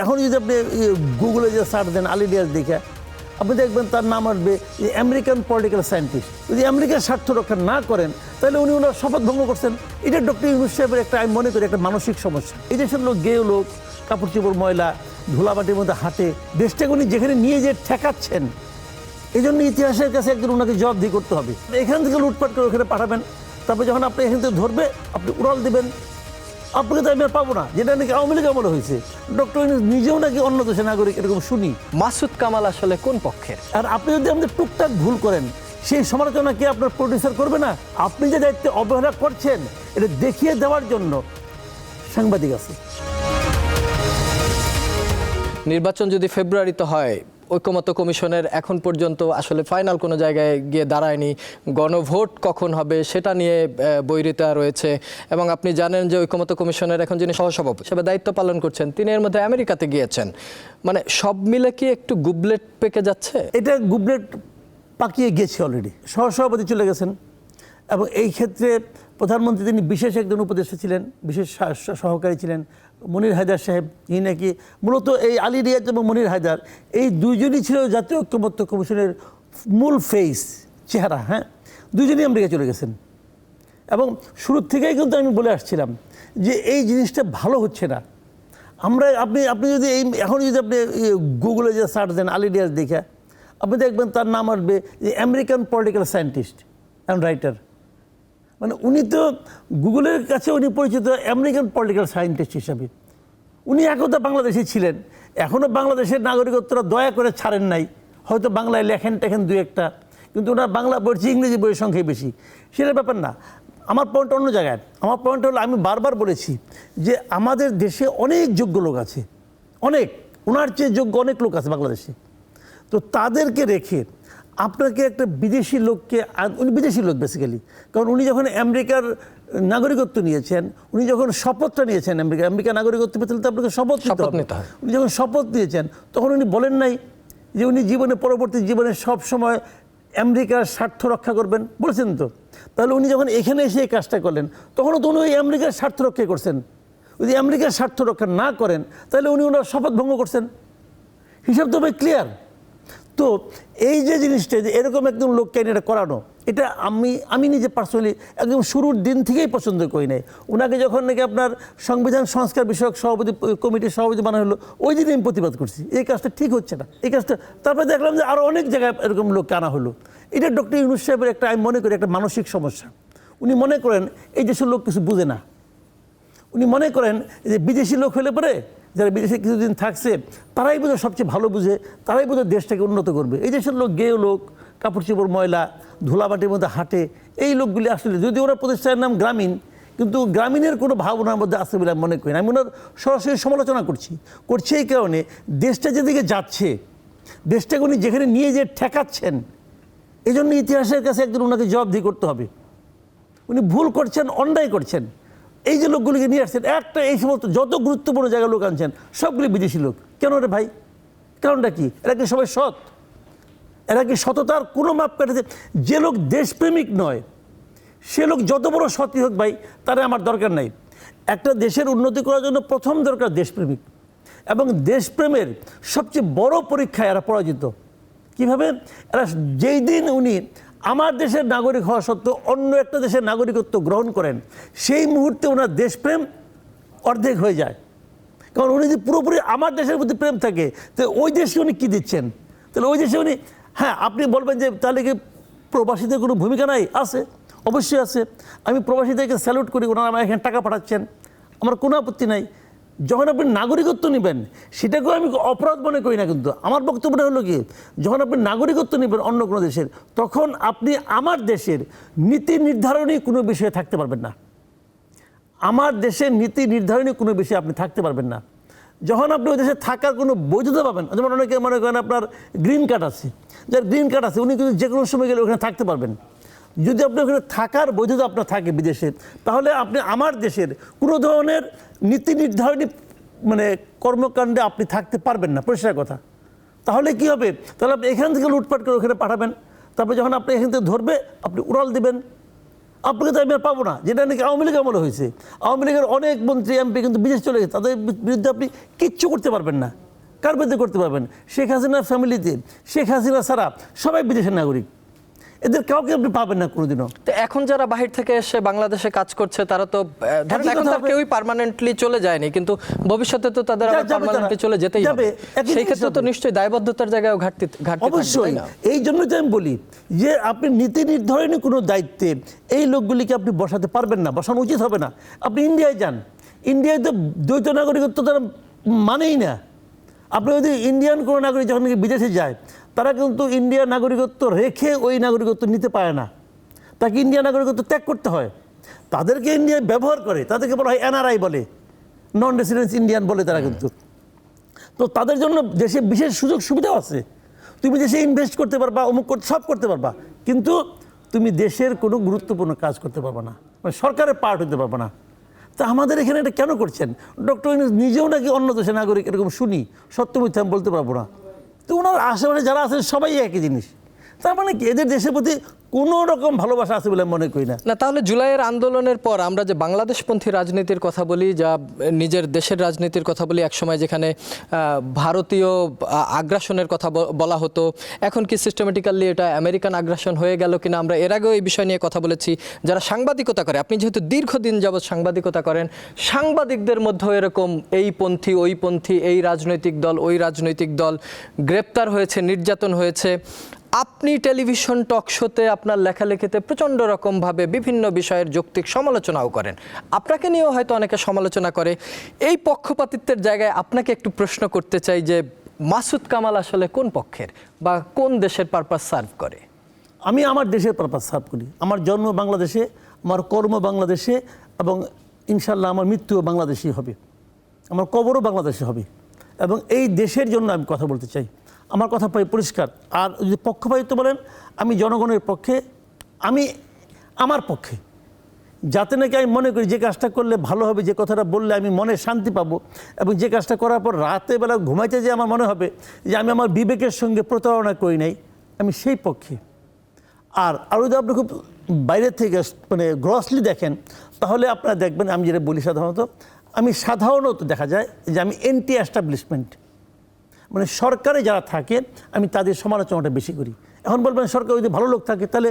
এখন যদি আপনি গুগলে যে সার্চ দেন আলী রিয়াজ দেখে আপনি দেখবেন তার নাম আসবে আমেরিকান পলিটিক্যাল সায়েন্টিস্ট। যদি আমেরিকার স্বার্থ রক্ষা না করেন তাহলে উনি ওনার শপথ ভঙ্গ করছেন। এটা ডক্টর ইউনূস সাহেবের একটা, আমি মনে করি, একটা মানসিক সমস্যা। এই দেশের লোক, গেও লোক, কাপড় চোপড় ময়লা, ধুলাবাটির মধ্যে হাঁটে, দেশটাকে উনি যেখানে নিয়ে যে ঠেকাচ্ছেন, এই জন্য ইতিহাসের কাছে একদিন ওনাকে জবাবদিহি করতে হবে। এখান থেকে লুটপাট করে ওখানে পাঠাবেন, তারপরে যখন আপনি এখান থেকে ধরবে আপনি উড়াল দেবেন, আপনাকে তো আমি আর পাবো না, যেটা নাকি আওয়ামী লীগ আমলে হয়েছে। ডক্টর ইউনূস নিজেও নাকি অন্য দেশের নাগরিক, এরকম শুনি। মাসুদ কামাল আসলে কোন পক্ষের? আর আপনি যদি আমাদের টুকটাক ভুল করেন, সেই সমালোচনা কি আপনার প্রডিউসার করবে না? আপনি যে দায়িত্বে অবহেলা করছেন, এটা দেখিয়ে দেওয়ার জন্য সাংবাদিক আছে। নির্বাচন যদি ফেব্রুয়ারিতে হয়, ঐকমত্য কমিশনের এখন পর্যন্ত আসলে ফাইনাল কোনো জায়গায় গিয়ে দাঁড়ায়নি। গণভোট কখন হবে সেটা নিয়ে বৈরিতা রয়েছে। এবং আপনি জানেন যে ঐকমত্য কমিশনের এখন যিনি সহসভাপতি হিসেবে দায়িত্ব পালন করছেন, তিনি এর মধ্যে আমেরিকাতে গিয়েছেন। মানে সব মিলে কি একটু গুবলেট পেকে যাচ্ছে? এটা গুবলেট পাকিয়ে গেছে অলরেডি। সহসভাপতি চলে গেছেন এবং এই ক্ষেত্রে প্রধানমন্ত্রী তিনি বিশেষ একজন উপদেষ্টা ছিলেন, বিশেষ সহকারী ছিলেন মনির হায়দার সাহেব। তিনি নাকি মূলত এই আলী রিয়াজ এবং মনির হায়দার এই দুইজনই ছিল জাতীয় ঐকমত্য কমিশনের মূল ফেস, চেহারা। হ্যাঁ, দুইজনই আমেরিকা চলে গেছেন এবং শুরুর থেকেই কিন্তু আমি বলে আসছিলাম যে এই জিনিসটা ভালো হচ্ছে না। আপনি যদি এখন যদি আপনি গুগলে যে সার্চ দেন আলী রিয়াজ দেখে আপনি দেখবেন তার নাম আসবে American political scientist and writer. মানে উনি তো গুগলের কাছে উনি পরিচিত আমেরিকান পলিটিক্যাল সায়েন্টিস্ট হিসাবে। উনি একদা বাংলাদেশে ছিলেন, এখনও বাংলাদেশের নাগরিকত্বরা দয়া করে ছাড়েন নাই। হয়তো বাংলায় লেখেন টেখেন দু একটা, কিন্তু ওনার বাংলা পড়ছে, ইংরেজি বইয়ের সংখ্যাই বেশি। সেটা ব্যাপার না, আমার পয়েন্ট অন্য জায়গায়। আমার পয়েন্ট হলো, আমি বারবার বলেছি যে আমাদের দেশে অনেক যোগ্য লোক আছে, অনেক, ওনার চেয়ে যোগ্য অনেক লোক আছে বাংলাদেশে। তো তাদেরকে রেখে আপনাকে একটা বিদেশি লোককে, উনি বিদেশি লোক বেসিক্যালি, কারণ উনি যখন আমেরিকার নাগরিকত্ব নিয়েছেন, উনি যখন শপথটা নিয়েছেন আমেরিকার নাগরিকত্ব পেতে তো আপনাকে শপথ নিতে হয়। উনি যখন শপথ নিয়েছেন তখন উনি বলেন নাই যে উনি পরবর্তী জীবনে সব সময় আমেরিকার স্বার্থ রক্ষা করবেন, বলেছেন তো? তাহলে উনি যখন এখানে এসে এই কাজটা করলেন তখনও তো উনি ওই আমেরিকার স্বার্থ রক্ষা করছেন। যদি আমেরিকার স্বার্থ রক্ষা না করেন তাহলে উনি ওনার শপথ ভঙ্গ করছেন। হিসাব তো ভাই ক্লিয়ার। তো এই যে জিনিসটা, যে এরকম একদম লোককে এটা করানো, এটা আমি নিজে পার্সোনালি একদম শুরুর দিন থেকেই পছন্দ করি নাই। ওনাকে যখন নাকি আপনার সংবিধান সংস্কার বিষয়ক কমিটির সভাপতি বানানো হলো, ওই দিন আমি প্রতিবাদ করছি এই কাজটা ঠিক হচ্ছে না, এই কাজটা। তারপরে দেখলাম যে আরও অনেক জায়গায় এরকম লোককে আনা হলো। এটা ডক্টর ইউনূস সাহেবের একটা, আমি মনে করি, একটা মানসিক সমস্যা। উনি মনে করেন এই দেশের লোক কিছু বুঝে না। উনি মনে করেন যে বিদেশি লোক হলে পরে, যারা বিদেশে কিছুদিন থাকছে, তারাই বোধহয় সবচেয়ে ভালো বুঝে, তারাই বোধহয় দেশটাকে উন্নত করবে। এই দেশের লোক, গেও লোক, কাপড় চোপড় ময়লা, ধুলাবাটির মধ্যে হাঁটে, এই লোকগুলি আসলে, যদি ওরা প্রতিষ্ঠানের নাম গ্রামীণ, কিন্তু গ্রামীণের কোনো ভাবনার মধ্যে আছে বলে আমি মনে করি না। আমি ওনার সরাসরি সমালোচনা করছি এই কারণে, দেশটা যেদিকে যাচ্ছে, দেশটাকে উনি যেখানে নিয়ে যে ঠেকাচ্ছেন, এই জন্য ইতিহাসের কাছে একদিন ওনাকে জবাবদিহি করতে হবে। উনি ভুল করছেন, অন্যায় করছেন। এই যে লোকগুলিকে নিয়ে আসছেন, একটা এই সমস্ত যত গুরুত্বপূর্ণ জায়গায় লোক আনছেন সবগুলি বিদেশি লোক। কেন রে ভাই? কারণটা কি? এরা কি সবাই সৎ? এরা কি সততার কোনো মাপ কাটাতে? যে লোক দেশপ্রেমিক নয়, সে লোক যত বড় সৎই হোক ভাই, তারা আমার দরকার নাই। একটা দেশের উন্নতি করার জন্য প্রথম দরকার দেশপ্রেমিক, এবং দেশপ্রেমের সবচেয়ে বড় পরীক্ষায় এরা পরাজিত। কীভাবে? এরা যেই দিন উনি আমার দেশের নাগরিক হওয়া সত্ত্বেও অন্য একটা দেশের নাগরিকত্ব গ্রহণ করেন, সেই মুহূর্তে ওনার দেশপ্রেম অর্ধেক হয়ে যায়। কারণ উনি যদি পুরোপুরি আমার দেশের প্রতি প্রেম থাকে, তো ওই দেশে উনি কী দিচ্ছেন? তাহলে ওই দেশে উনি, হ্যাঁ আপনি বলবেন যে তাহলে কি প্রবাসীদের কোনো ভূমিকা নাই? আছে, অবশ্যই আছে। আমি প্রবাসীদেরকে স্যালুট করি, ওনারা আমার এখানে টাকা পাঠাচ্ছেন, আমার কোনো আপত্তি নাই। যখন আপনি নাগরিকত্ব নেবেন, সেটাকেও আমি অপরাধ মনে করি না। কিন্তু আমার বক্তব্যটা হলো কি, যখন আপনি নাগরিকত্ব নেবেন অন্য কোনো দেশের, তখন আপনি আমার দেশের নীতি নির্ধারণী কোনো বিষয়ে থাকতে পারবেন না। আমার দেশের নীতি নির্ধারণী কোনো বিষয়ে আপনি থাকতে পারবেন না। যখন আপনি ওই দেশে থাকার কোনো বৈধতা পাবেন, যেমন অনেকে মনে করেন আপনার গ্রিন কার্ড আছে, যার গ্রিন কার্ড আছে উনি কিন্তু যে কোনো সময় গেলে ওখানে থাকতে পারবেন। যদি আপনি ওখানে থাকার বৈধতা আপনার থাকে বিদেশে, তাহলে আপনি আমার দেশের কোনো ধরনের নীতি নির্ধারণী কর্মকাণ্ডে আপনি থাকতে পারবেন না, পরিষ্কার কথা। তাহলে কি হবে? তাহলে আপনি এখান থেকে লুটপাট করে ওখানে পাঠাবেন, তারপরে যখন আপনি এখান থেকে ধরবে আপনি উড়াল দেবেন, আপনাকে তো আমি আর পাবো না, যেটা নাকি আওয়ামী লীগ আমলে হয়েছে। আওয়ামী লীগের অনেক মন্ত্রী এমপি কিন্তু বিদেশ চলে গেছে, তাদের বিরুদ্ধে আপনি কিচ্ছু করতে পারবেন না। কার বিরুদ্ধে করতে পারবেন? শেখ হাসিনার ফ্যামিলিতে, শেখ হাসিনা ছাড়া সবাই বিদেশের নাগরিক, এদের কাউকে আপনি পাবেন না কোনোদিনও। তো এখন যারা বাহির থেকে এসে বাংলাদেশে কাজ করছে তারা তো ধরেন এখন তো কেউই পার্মানেন্টলি চলে যায়নি, কিন্তু ভবিষ্যতে তো তাদের আবার পার্মানেন্টলি চলে যেতেই হবে। সেই ক্ষেত্রে তো নিশ্চয়ই দায়বদ্ধতার জায়গায় ঘাটতি অবশ্যই। এই জন্যই তো আমি বলি যে আপনি নীতি নির্ধারণী কোনো দায়িত্বে এই লোকগুলিকে আপনি বসাতে পারবেন না, বসানো উচিত হবে না। আপনি ইন্ডিয়ায় যান, ইন্ডিয়ায় তো দ্বৈত নাগরিকত্ব তারা মানেই না। আপনি যদি ইন্ডিয়ান কোনো নাগরিক যখন নাকি বিদেশে যায়, তারা কিন্তু ইন্ডিয়ান নাগরিকত্ব রেখে ওই নাগরিকত্ব নিতে পারে না, তাকে ইন্ডিয়ান নাগরিকত্ব ত্যাগ করতে হয়। তাদেরকে ইন্ডিয়ায় ব্যবহার করে, তাদেরকে বলা হয় এনআরআই বলে, নন রেসিডেন্স ইন্ডিয়ান বলে তারা কিন্তু। তো তাদের জন্য দেশে বিশেষ সুযোগ সুবিধাও আছে। তুমি দেশে ইনভেস্ট করতে পারবা, অমুক করতে, সব করতে পারবা, কিন্তু তুমি দেশের কোনো গুরুত্বপূর্ণ কাজ করতে পারবা না, মানে সরকারের পার্ট হতে পারবা না। তা আমাদের এখানে এটা কেন করছেন? ডক্টর ইউনূস নিজেও নাকি অন্য দেশের নাগরিক, এরকম শুনি, সত্য মিথ্যা আমি বলতে পারবো না। তো ওনার আশেপাশে যারা আছেন সবাই একই জিনিস। তার মানে কি এদের দেশের প্রতি কোনো রকম ভালোবাসা আছে বলে মনে করি না। না, তাহলে জুলাইয়ের আন্দোলনের পর আমরা যে বাংলাদেশপন্থী রাজনীতির কথা বলি, যা নিজের দেশের রাজনীতির কথা বলি, একসময় যেখানে ভারতীয় আগ্রাসনের কথা বলা হতো, এখন কি সিস্টেমেটিক্যালি এটা আমেরিকান আগ্রাসন হয়ে গেল কিনা? আমরা এর আগেও এই বিষয় নিয়ে কথা বলেছি। যারা সাংবাদিকতা করে, আপনি যেহেতু দীর্ঘদিন যাবৎ সাংবাদিকতা করেন, সাংবাদিকদের মধ্যেও এরকম এই পন্থী ওই পন্থী, এই রাজনৈতিক দল ওই রাজনৈতিক দল গ্রেপ্তার হয়েছে, নির্যাতন হয়েছে। আপনি টেলিভিশন টক শোতে আপনার লেখালেখিতে প্রচণ্ড রকমভাবে বিভিন্ন বিষয়ের যৌক্তিক সমালোচনাও করেন, আপনাকে নিয়েও হয়তো অনেকে সমালোচনা করে। এই পক্ষপাতিত্বের জায়গায় আপনাকে একটু প্রশ্ন করতে চাই যে মাসুদ কামাল আসলে কোন পক্ষের বা কোন দেশের পারপাস সার্ভ করে? আমি আমার দেশের পারপাস সার্ভ করি। আমার জন্ম বাংলাদেশে, আমার কর্ম বাংলাদেশে, এবং ইনশাল্লাহ আমার মৃত্যুও বাংলাদেশেই হবে, আমার কবরও বাংলাদেশে হবে, এবং এই দেশের জন্য আমি কথা বলতে চাই। আমার কথা প্রায় পরিষ্কার। আর যদি পক্ষপাতিত্ব বলেন, আমি জনগণের পক্ষে, আমি আমার পক্ষে, যাতে নাকি আমি মনে করি যে কাজটা করলে ভালো হবে, যে কথাটা বললে আমি মনে শান্তি পাবো, এবং যে কাজটা করার পর রাতে বেলা ঘুমাইতে যে আমার মনে হবে যে আমি আমার বিবেকের সঙ্গে প্রতারণা করি নাই, আমি সেই পক্ষে। আর যদি আপনি খুব বাইরের থেকে মানে গ্রসলি দেখেন, তাহলে আপনারা দেখবেন আমি যেটা বলি সাধারণত দেখা যায় যে আমি এন্টি এস্টাবলিশমেন্ট, মানে সরকারে যারা থাকে আমি তাদের সমালোচনাটা বেশি করি। এখন বলবেন সরকার যদি ভালো লোক থাকে তাহলে,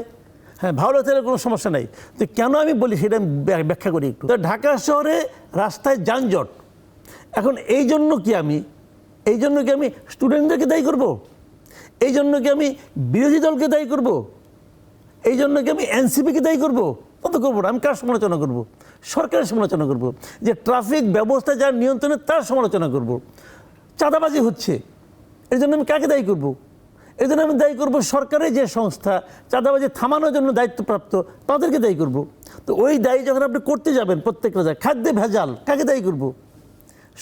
হ্যাঁ ভালো লোক থাকলে কোনো সমস্যা নাই। তো কেন আমি বলি সেটা আমি ব্যাখ্যা করি একটু। তো ঢাকা শহরে রাস্তায় যানজট, এখন এই জন্য কি আমি স্টুডেন্টদেরকে দায়ী করব? এই জন্য কি আমি বিরোধী দলকে দায়ী করব? এই জন্য কি আমি এনসিপিকে দায়ী করব? কত করবো না। আমি কার সমালোচনা করব? সরকারের সমালোচনা করব। যে ট্রাফিক ব্যবস্থা যার নিয়ন্ত্রণে তার সমালোচনা করব। চাঁদাবাজি হচ্ছে, এর জন্য আমি কাকে দায়ী করব? এর জন্য আমি দায়ী করব সরকারের যে সংস্থা চাঁদাবাজি থামানোর জন্য দায়িত্বপ্রাপ্ত, তাদেরকে দায়ী করব। তো ওই দায়ী যখন আপনি করতে যাবেন প্রত্যেকটা জায়গায়, খাদ্যে ভেজাল, কাকে দায়ী করব?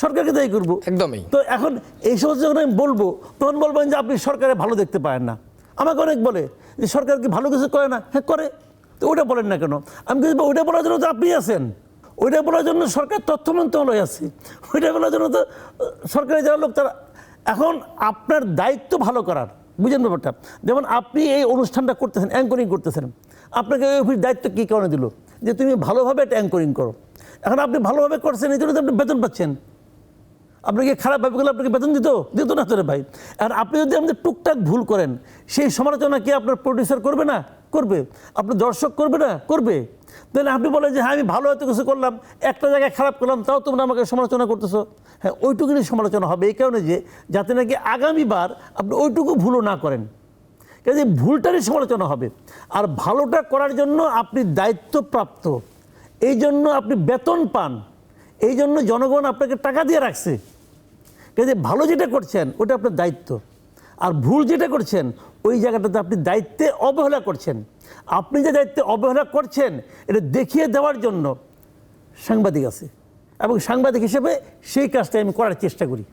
সরকারকে দায়ী করব। একদমই। তো এখন এই সমস্ত যখন আমি বলবো, তখন বলবেন যে আপনি সরকারে ভালো দেখতে পারেন না। আমাকে অনেক বলে যে সরকার কি ভালো কিছু করে না? হ্যাঁ করে। তো ওইটা বলেন না কেন? আমি কিন্তু ওইটা বলার জন্য তো আপনি আছেন, ওইটা বলার জন্য সরকার তথ্য মন্ত্রণালয় আছে, ওইটা বলার জন্য তো সরকারের যারা লোক তারা। এখন আপনার দায়িত্ব ভালো করার, বুঝেন ব্যাপারটা? যেমন আপনি এই অনুষ্ঠানটা করতেছেন, অ্যাঙ্করিং করতেছেন, আপনাকে ওই অফিস দায়িত্ব কী কারণে দিল? যে তুমি ভালোভাবে একটা অ্যাঙ্করিং করো। এখন আপনি ভালোভাবে করছেন, এই জন্য তো আপনি বেতন পাচ্ছেন। আপনাকে খারাপভাবে গেলে আপনাকে বেতন দিত না তোরে ভাই। আর আপনি যদি আমাদের টুকটাক ভুল করেন, সেই সমালোচনা কি আপনার প্রডিউসার করবে না? করবে। আপনার দর্শক করবে না? করবে। তাহলে আপনি বলেন যে হ্যাঁ আমি ভালো হয়তো কিছু করলাম, একটা জায়গায় খারাপ করলাম, তাও তোমরা আমাকে সমালোচনা করতেছো। হ্যাঁ ওইটুকুনি সমালোচনা হবে, এই কারণে যে যাতে নাকি আগামীবার আপনি ওইটুকু ভুলও না করেন, কাজে ভুলটারই সমালোচনা হবে। আর ভালোটা করার জন্য আপনি দায়িত্বপ্রাপ্ত, এই জন্য আপনি বেতন পান, এই জন্য জনগণ আপনাকে টাকা দিয়ে রাখছে। কাজে ভালো যেটা করছেন ওটা আপনার দায়িত্ব, আর ভুল যেটা করছেন ওই জায়গাটাতে আপনি দায়িত্বে অবহেলা করছেন। আপনি যে দায়িত্বে অবহেলা করছেন এটা দেখিয়ে দেওয়ার জন্য সাংবাদিক আছে, এবং সাংবাদিক হিসেবে সেই কাজটা আমি করার চেষ্টা করি।